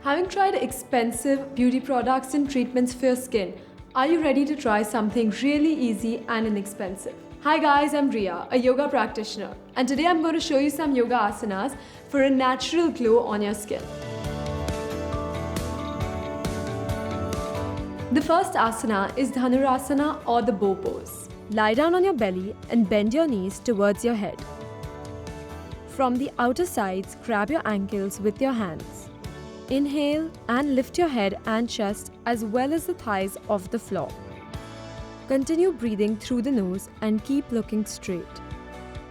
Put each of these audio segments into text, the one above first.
Having tried expensive beauty products and treatments for your skin, are you ready to try something really easy and inexpensive? Hi guys, I'm Ria, a yoga practitioner, and today I'm going to show you some yoga asanas for a natural glow on your skin. The first asana is Dhanurasana or the bow pose. Lie down on your belly and bend your knees towards your head. From the outer sides, grab your ankles with your hands. Inhale and lift your head and chest as well as the thighs off the floor. Continue breathing through the nose and keep looking straight.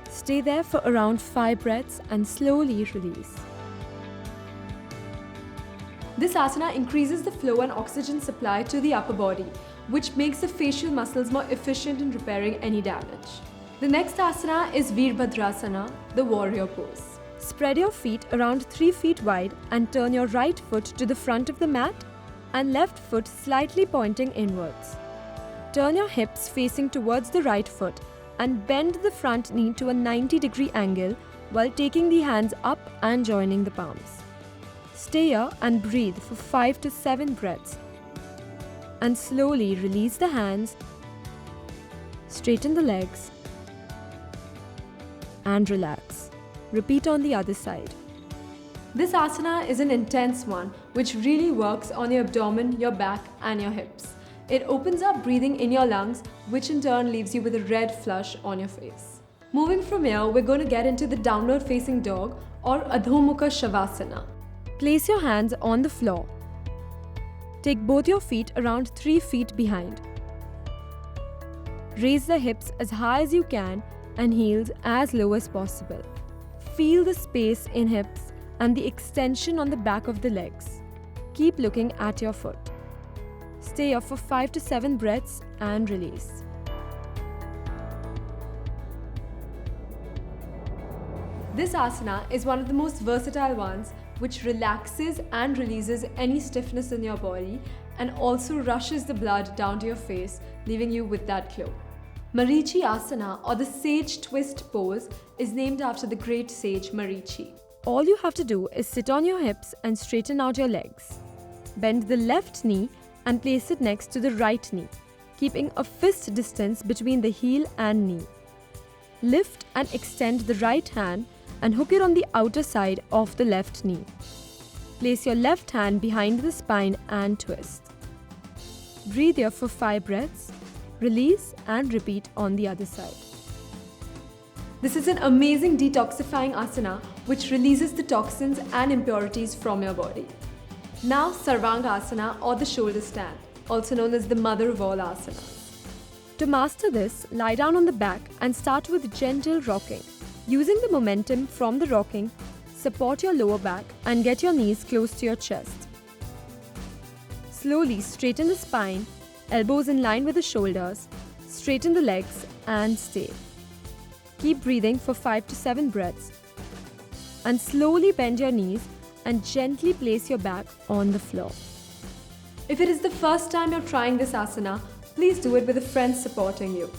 Stay there for around 5 breaths and slowly release. This asana increases the flow and oxygen supply to the upper body, which makes the facial muscles more efficient in repairing any damage. The next asana is Veerbhadrasana, the warrior pose. Spread your feet around 3 feet wide and turn your right foot to the front of the mat and left foot slightly pointing inwards. Turn your hips facing towards the right foot and bend the front knee to a 90-degree angle while taking the hands up and joining the palms. Stay here and breathe for 5 to 7 breaths. And slowly release the hands, straighten the legs, and relax. Repeat on the other side. This asana is an intense one which really works on your abdomen, your back, and your hips. It opens up breathing in your lungs, which in turn leaves you with a red flush on your face. Moving from here, we're going to get into the downward facing dog or Adho Mukha Shavasana. Place your hands on the floor. Take both your feet around 3 feet behind. Raise the hips as high as you can and heels as low as possible. Feel the space in hips and the extension on the back of the legs. Keep looking at your foot. Stay here for 5 to 7 breaths and release. This asana is one of the most versatile ones which relaxes and releases any stiffness in your body and also rushes the blood down to your face, leaving you with that glow. Marichi Asana or the sage twist pose is named after the great sage Marichi. All you have to do is sit on your hips and straighten out your legs. Bend the left knee and place it next to the right knee, keeping a fist distance between the heel and knee. Lift and extend the right hand and hook it on the outer side of the left knee. Place your left hand behind the spine and twist. Breathe here for 5 breaths. Release and repeat on the other side. This is an amazing detoxifying asana which releases the toxins and impurities from your body. Now Sarvanga Asana or the shoulder stand, also known as the mother of all asanas. To master this, lie down on the back and start with gentle rocking. Using the momentum from the rocking, support your lower back and get your knees close to your chest. Slowly straighten the spine, elbows in line with the shoulders, straighten the legs and stay. Keep breathing for 5 to 7 breaths. And slowly bend your knees and gently place your back on the floor. If it is the first time you're trying this asana, please do it with a friend supporting you.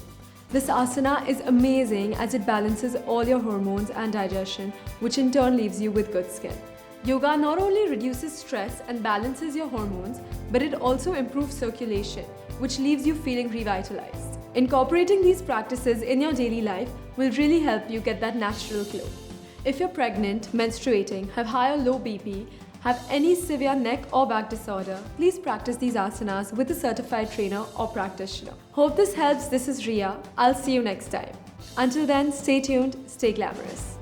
This asana is amazing as it balances all your hormones and digestion, which in turn leaves you with good skin. Yoga not only reduces stress and balances your hormones, but it also improves circulation, which leaves you feeling revitalized. Incorporating these practices in your daily life will really help you get that natural glow. If you're pregnant, menstruating, have high or low BP, have any severe neck or back disorder, please practice these asanas with a certified trainer or practitioner. Hope this helps. This is Ria. I'll see you next time. Until then, stay tuned, stay glamorous.